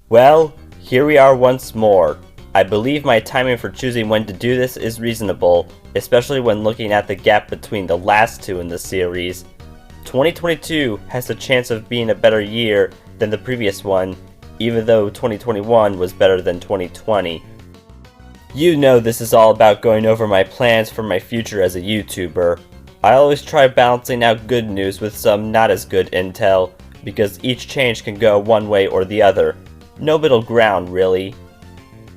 Well, here we are once more. I believe my timing for choosing when to do this is reasonable, especially when looking at the gap between the last two in the series. 2022 has a chance of being a better year than the previous one, even though 2021 was better than 2020. You know this is all about going over my plans for my future as a YouTuber. I always try balancing out good news with some not as good intel, because each change can go one way or the other. No middle ground, really.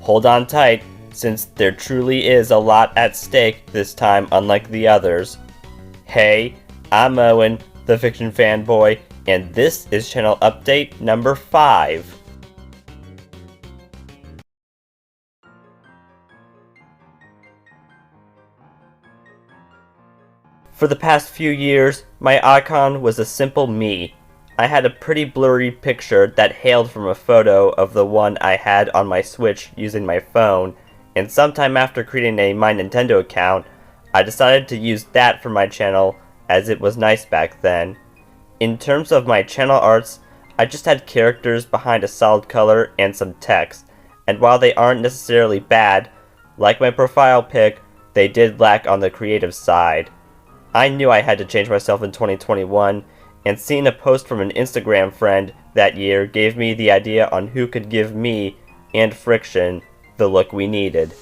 Hold on tight, since there truly is a lot at stake this time, unlike the others. Hey, I'm Owen, the Fiction Fanboy, and this is channel update number 5. For the past few years, my icon was a simple me. I had a pretty blurry picture that hailed from a photo of the one I had on my Switch using my phone, and sometime after creating a My Nintendo account, I decided to use that for my channel as it was nice back then. In terms of my channel arts, I just had characters behind a solid color and some text, and while they aren't necessarily bad, like my profile pic, they did lack on the creative side. I knew I had to change myself in 2021, and seeing a post from an Instagram friend that year gave me the idea on who could give me, and Friction, the look we needed.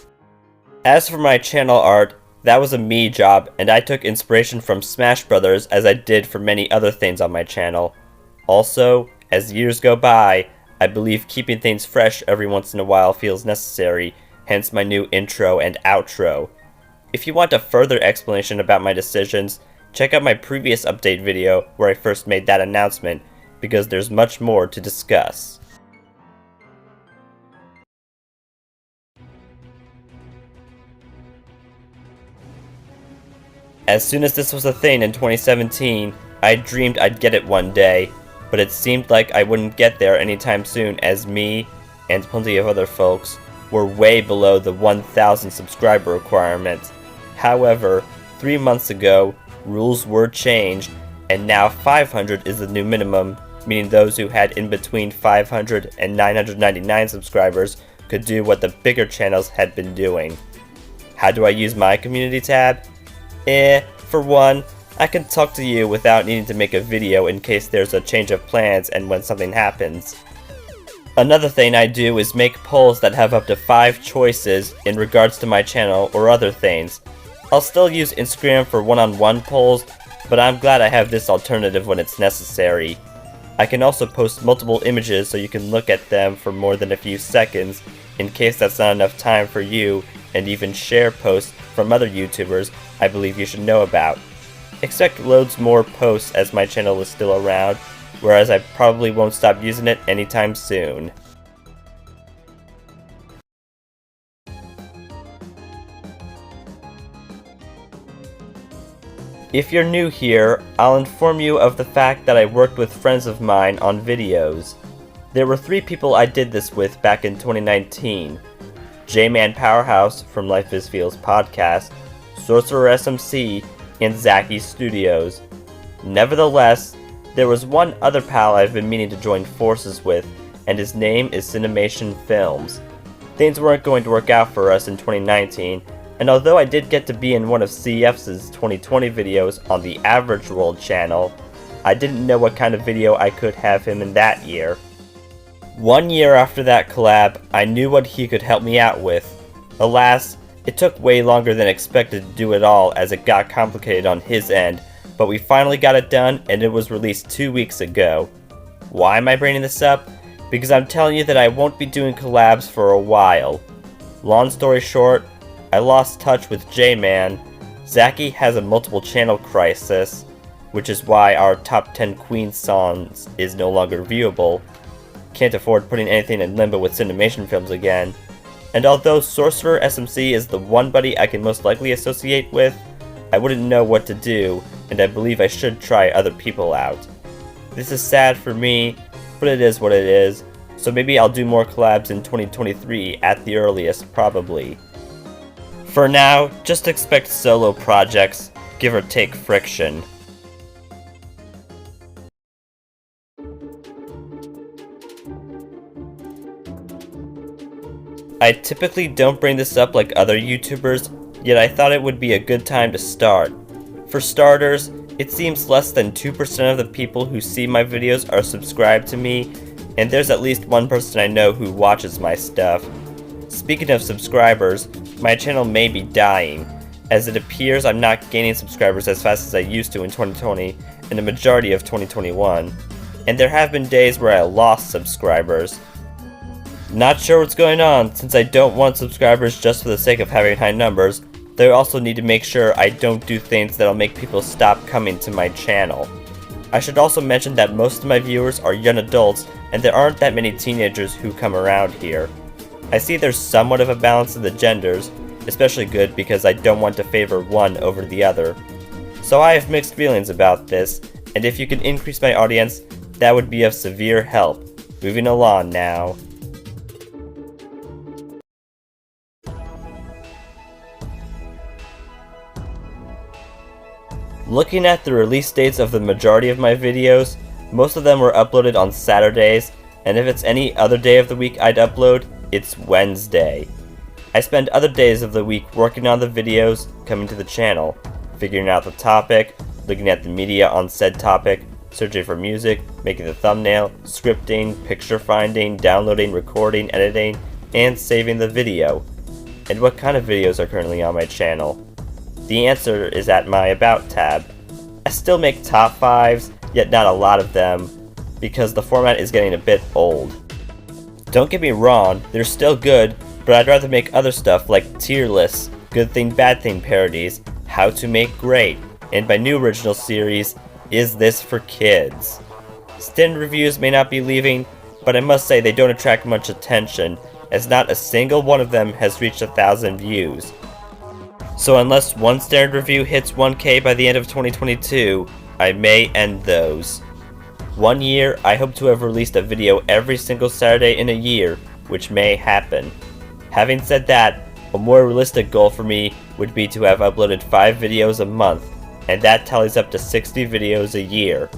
As for my channel art, that was a me job, and I took inspiration from Smash Brothers as I did for many other things on my channel. Also, as years go by, I believe keeping things fresh every once in a while feels necessary, hence my new intro and outro. If you want a further explanation about my decisions, check out my previous update video where I first made that announcement, because there's much more to discuss. As soon as this was a thing in 2017, I dreamed I'd get it one day, but it seemed like I wouldn't get there anytime soon, as me, and plenty of other folks, were way below the 1,000 subscriber requirement. However, 3 months ago, rules were changed, and now 500 is the new minimum, meaning those who had in between 500 and 999 subscribers could do what the bigger channels had been doing. How do I use my community tab? For one, I can talk to you without needing to make a video in case there's a change of plans and when something happens. Another thing I do is make polls that have up to 5 choices in regards to my channel or other things. I'll still use Instagram for one-on-one polls, but I'm glad I have this alternative when it's necessary. I can also post multiple images so you can look at them for more than a few seconds, in case that's not enough time for you, and even share posts from other YouTubers I believe you should know about. Expect loads more posts as my channel is still around, whereas I probably won't stop using it anytime soon. If you're new here, I'll inform you of the fact that I worked with friends of mine on videos. There were 3 people I did this with back in 2019. J-Man Powerhouse from Life is Feels podcast, Sorcerer SMC, and Zachy Studios. Nevertheless, there was one other pal I've been meaning to join forces with, and his name is Cinemation Films. Things weren't going to work out for us in 2019, and although I did get to be in one of CF's 2020 videos on the Average World channel, I didn't know what kind of video I could have him in that year. 1 year after that collab, I knew what he could help me out with. Alas, it took way longer than expected to do it all as it got complicated on his end, but we finally got it done and it was released 2 weeks ago. Why am I bringing this up? Because I'm telling you that I won't be doing collabs for a while. Long story short, I lost touch with J-Man. Zachy has a multiple channel crisis, which is why our top 10 Queen songs is no longer viewable. Can't afford putting anything in limbo with Cinemation Films again. And although Sorcerer SMC is the one buddy I can most likely associate with, I wouldn't know what to do, and I believe I should try other people out. This is sad for me, but it is what it is, so maybe I'll do more collabs in 2023 at the earliest, probably. For now, just expect solo projects, give or take Friction. I typically don't bring this up like other YouTubers, yet I thought it would be a good time to start. For starters, it seems less than 2% of the people who see my videos are subscribed to me, and there's at least one person I know who watches my stuff. Speaking of subscribers, my channel may be dying, as it appears I'm not gaining subscribers as fast as I used to in 2020 and the majority of 2021, and there have been days where I lost subscribers. Not sure what's going on, since I don't want subscribers just for the sake of having high numbers, though I also need to make sure I don't do things that'll make people stop coming to my channel. I should also mention that most of my viewers are young adults, and there aren't that many teenagers who come around here. I see there's somewhat of a balance of the genders, especially good because I don't want to favor one over the other. So I have mixed feelings about this, and if you could increase my audience, that would be of severe help. Moving along now. Looking at the release dates of the majority of my videos, most of them were uploaded on Saturdays, and if it's any other day of the week I'd upload, it's Wednesday. I spend other days of the week working on the videos coming to the channel, figuring out the topic, looking at the media on said topic, searching for music, making the thumbnail, scripting, picture finding, downloading, recording, editing, and saving the video. And what kind of videos are currently on my channel? The answer is at my About tab. I still make top 5s, yet not a lot of them, because the format is getting a bit old. Don't get me wrong, they're still good, but I'd rather make other stuff like tier lists, good thing bad thing parodies, how to make great, and my new original series, Is This for Kids? Stand reviews may not be leaving, but I must say they don't attract much attention, as not a single one of them has reached 1,000 views. So unless one standard review hits 1K by the end of 2022, I may end those. 1 year, I hope to have released a video every single Saturday in a year, which may happen. Having said that, a more realistic goal for me would be to have uploaded 5 videos a month, and that tallies up to 60 videos a year.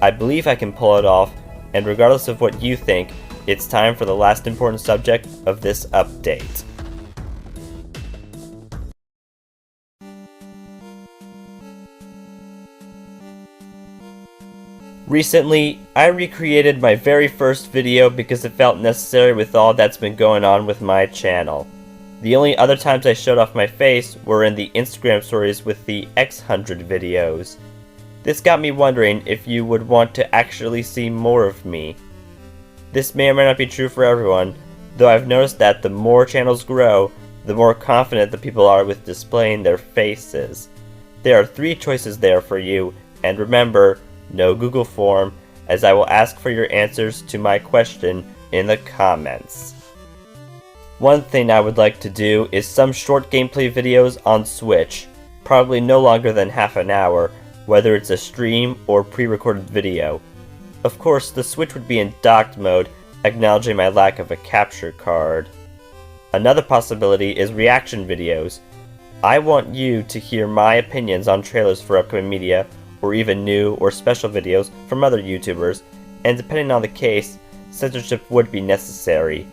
I believe I can pull it off, and regardless of what you think, it's time for the last important subject of this update. Recently, I recreated my very first video because it felt necessary with all that's been going on with my channel. The only other times I showed off my face were in the Instagram stories with the X100 videos. This got me wondering if you would want to actually see more of me. This may or may not be true for everyone, though I've noticed that the more channels grow, the more confident the people are with displaying their faces. There are 3 choices there for you, and remember, no Google form, as I will ask for your answers to my question in the comments. One thing I would like to do is some short gameplay videos on Switch, probably no longer than half an hour, whether it's a stream or pre-recorded video. Of course, the Switch would be in docked mode, acknowledging my lack of a capture card. Another possibility is reaction videos. I want you to hear my opinions on trailers for upcoming media, or even new or special videos from other YouTubers, and depending on the case, censorship would be necessary.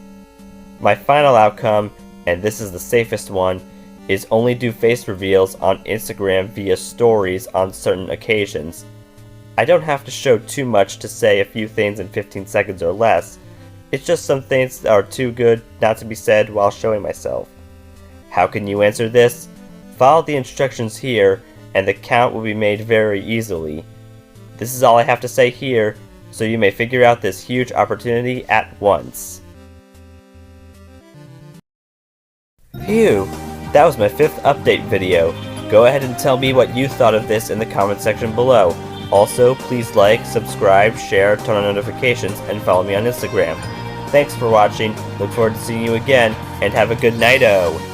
My final outcome, and this is the safest one, is only do face reveals on Instagram via stories on certain occasions. I don't have to show too much to say a few things in 15 seconds or less. It's just some things that are too good not to be said while showing myself. How can you answer this? Follow the instructions here, and the count will be made very easily. This is all I have to say here, so you may figure out this huge opportunity at once. Phew, that was my 5th update video. Go ahead and tell me what you thought of this in the comment section below. Also, please like, subscribe, share, turn on notifications, and follow me on Instagram. Thanks for watching, look forward to seeing you again, and have a good night-o!